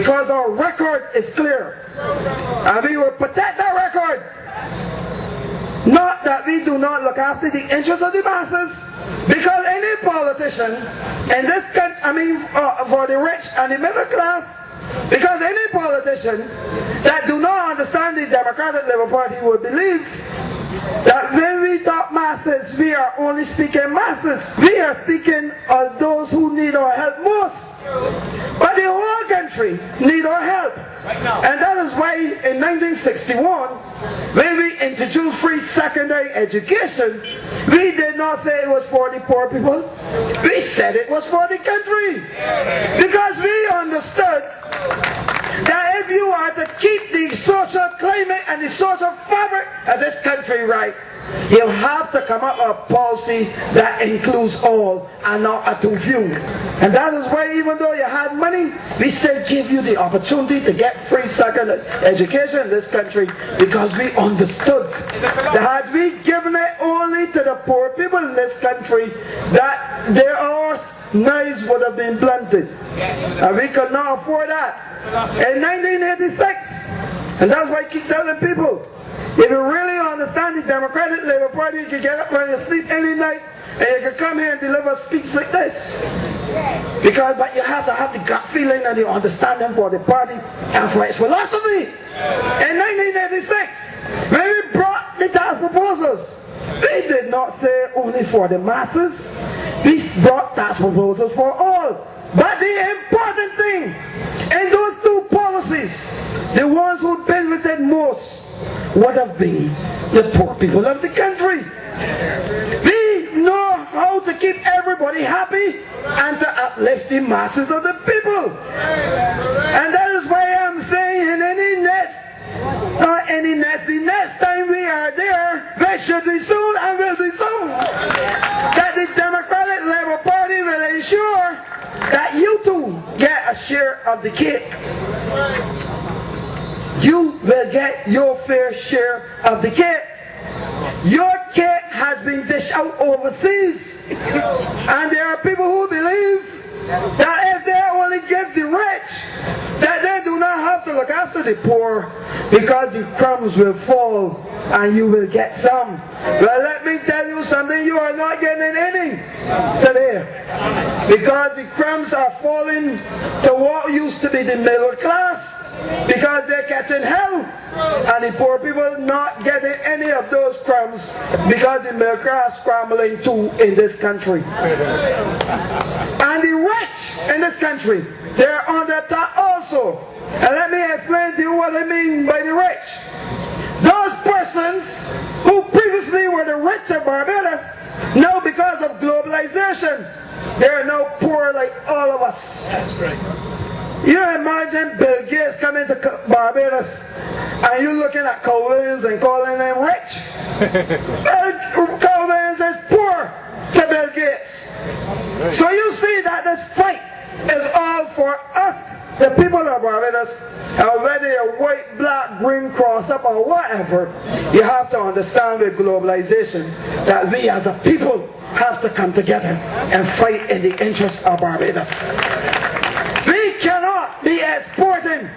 because our record is clear. And we will protect that record. Not that we do not look after the interests of the masses, because any politician in this country, for the rich and the middle class, because any politician that do not understand the Democratic Labour Party will believe that when we talk masses, we are only speaking masses. We are speaking of those who need our help most. But the whole country need our help. And that is why in 1961, when we introduced free secondary education, we did not say it was for the poor people. We said it was for the country. Because we understood that if you are to keep the social climate and the social fabric of this country right, you have to come up with a policy that includes all and not a too few. And that is why even though you had money, we still give you the opportunity to get free secondary education in this country, because we understood that had we given it only to the poor people in this country, that their knives would have been blunted. And we could not afford that. In 1986, and that's why I keep telling people, if you really understand the Democratic Labour Party, you can get up when you sleep any night and you can come here and deliver a speech like this. But you have to have the gut feeling and the understanding for the party and for its philosophy. In 1986, when we brought the tax proposals, we did not say only for the masses. We brought tax proposals for all. But the important thing in those two policies, the ones who benefited most would have been the poor people of the country. We know how to keep everybody happy and to uplift the masses of the people. And that is why I'm saying the next time we are there, we should be soon and will be soon, that the Democratic Labour Party will ensure that you too get a share of the cake. You will get your fair share of the cake. Your cake has been dished out overseas. And there are people who believe that if they only give the rich, that they do not have to look after the poor, because the crumbs will fall and you will get some. Well, let me tell you something, you are not getting any today, because the crumbs are falling to what used to be the middle class, because they're catching hell, and the poor people not getting any of those crumbs, because the middle class scrambling too in this country. And the rich in this country, they're on the top also. And let me explain to you what I mean by the rich. Those persons who previously were the rich of Barbados, now because of globalization, they are now poor like all of us. That's right. You imagine Bill Gates coming to Barbados and you looking at Carl Williams and calling them rich. Carl Williams is poor to Bill Gates. So you see that this fight is all for us, the people of Barbados, whether you're white, black, green, cross up or whatever. You have to understand with globalization that we as a people have to come together and fight in the interest of Barbados. We cannot be exporting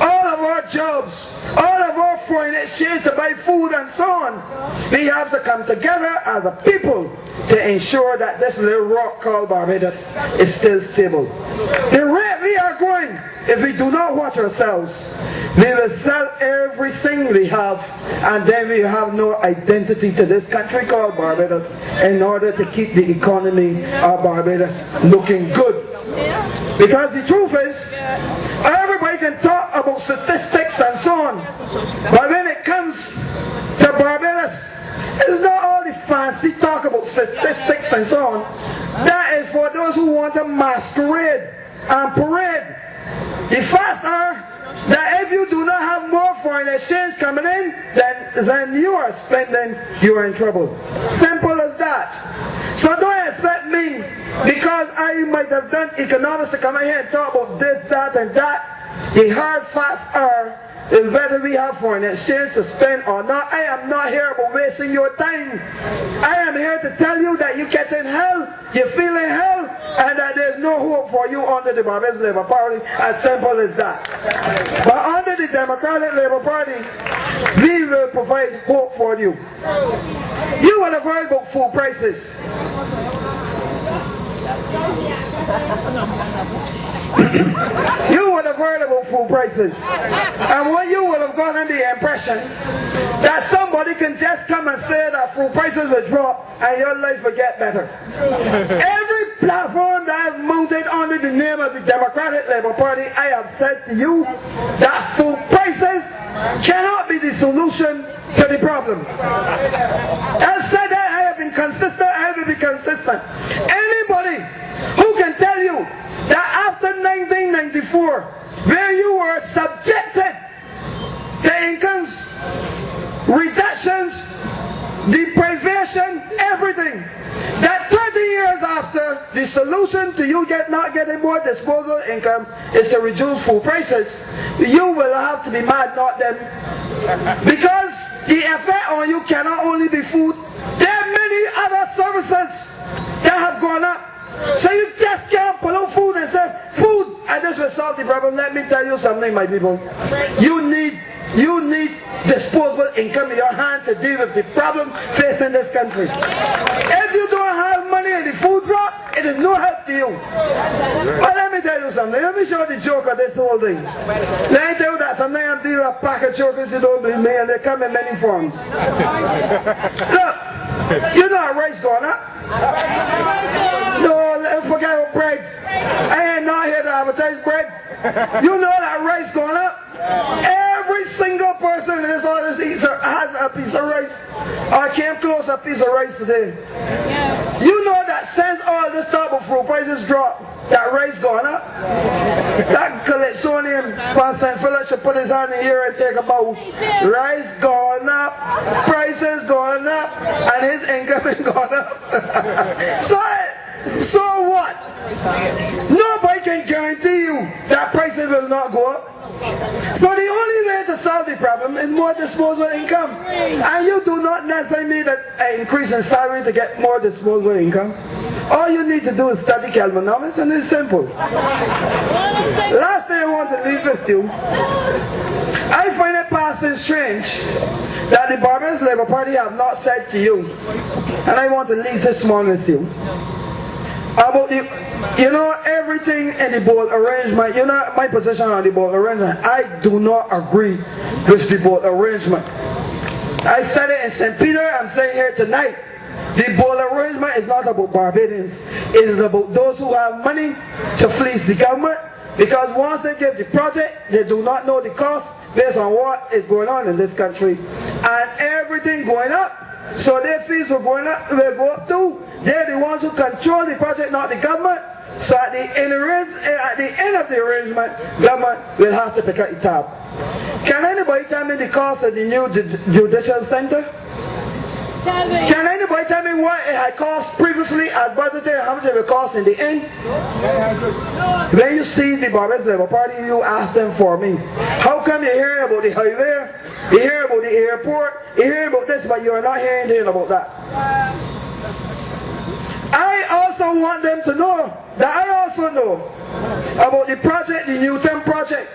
all of our jobs, all of our foreign exchange to buy food and so on. We have to come together as a people to ensure that this little rock called Barbados is still stable. The rate we are going, if we do not watch ourselves, we will sell everything we have, and then we have no identity to this country called Barbados in order to keep the economy of Barbados looking good. Because the truth is, everybody can talk about statistics and so on, but when it comes to Barbados, it's not all the fancy talk about statistics and so on. That is for those who want to masquerade and parade. The facts are that if you do not have more foreign exchange coming in than you are spending, you are in trouble. Simple as that. So don't expect me, because I might have done economics, to come in here and talk about this, that, and that. The hard facts are is whether we have foreign exchange to spend or not. I am not here about wasting your time. I am here to tell you that you're getting hell, you're feeling hell, and that there's no hope for you under the Barbados Labour Party, as simple as that. But under the Democratic Labour Party, we will provide hope for you. You would have heard about food prices. You would have heard about food prices. And what you would have gotten the impression that somebody can just come and say that food prices will drop and your life will get better. Every platform that I've mounted under the name of the Democratic Labour Party, I have said to you that food prices cannot be the solution to the problem. I've said that, I have been consistent, I will be consistent. Anybody who can tell you that after 1994, where you were subjected to incomes, reductions, deprivation, everything, that 30 years after, the solution to you not getting more disposable income is to reduce food prices, you will have to be mad, not them. Because the effect on you cannot only be food, there are many other services that have gone up. So you just can't pull out food and say, food, and this will solve the problem. Let me tell you something, my people. You need disposable income in your hand to deal with the problem facing this country. If you don't have money and the food drop, it is no help to you. But let me tell you something. Let me show the joke of this whole thing. Let me tell you that something I'm dealing with a pack of chocolates you don't believe me, and they come in many forms. Look, you know how rice going up? No, forget about bread. I ain't not here to advertise bread. You know that rice going up? Every single person in this audience has a piece of rice. I came close to a piece of rice today. You know that since all this type of fruit prices drop, that rice going up. That Collectionian from St. Philip should put his hand in here and take a bow. Rice going up, prices going up, and his income is going up. So what? Nobody can guarantee you that prices will not go up. So the only way to solve the problem is more disposable income. And you do not necessarily need an increase in salary to get more disposable income. All you need to do is study Kellmanomics, and it's simple. Last thing I want to leave with you, I find it passing strange that the Barbados Labour Party have not said to you, and I want to leave this morning with you, about everything in the board arrangement. You know my position on the board arrangement. I do not agree with the board arrangement. I said it in St. Peter, I'm saying here tonight. The board arrangement is not about Barbadians. It is about those who have money to fleece the government, because once they give the project, they do not know the cost based on what is going on in this country. And everything going up. So their fees will go up too. They're the ones who control the project, not the government. So at the end of the arrangement, government will have to pick up the tab. Can anybody tell me the cost of the new judicial center? Can anybody tell me what it had cost previously as budgeted and how much it will cost in the end? When you see the Barbados Labour Party, you ask them for me. How come you're hearing about the highway, you're hearing about the airport, you're hearing about this, but you're not hearing anything about that? I also want them to know that I also know about the project, the Newton project,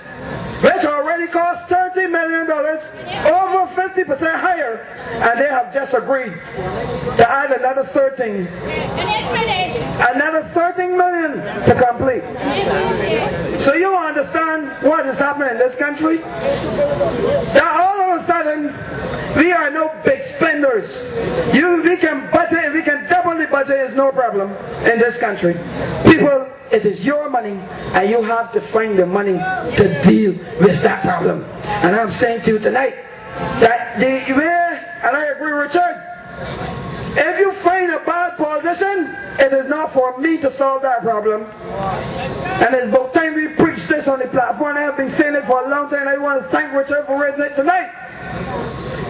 which already cost $30 million, over 50% higher, and they have just agreed to add another 13 million to complete. So you understand what is happening in this country? That all of a sudden, we are no big spenders. We can budget, we can double the budget, is no problem in this country. People, it is your money, and you have to find the money to deal with that problem. And I'm saying to you tonight that the way, and I agree with Richard, if you find a bad politician, it is not for me to solve that problem. And it's about time we preach this on the platform. I have been saying it for a long time. I want to thank Richard for raising it tonight.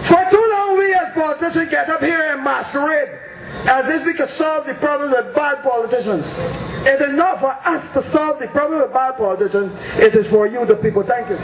For too long we as politicians get up here and masquerade as if we could solve the problem with bad politicians. It is not for us to solve the problem with bad politicians. It is for you, the people. Thank you.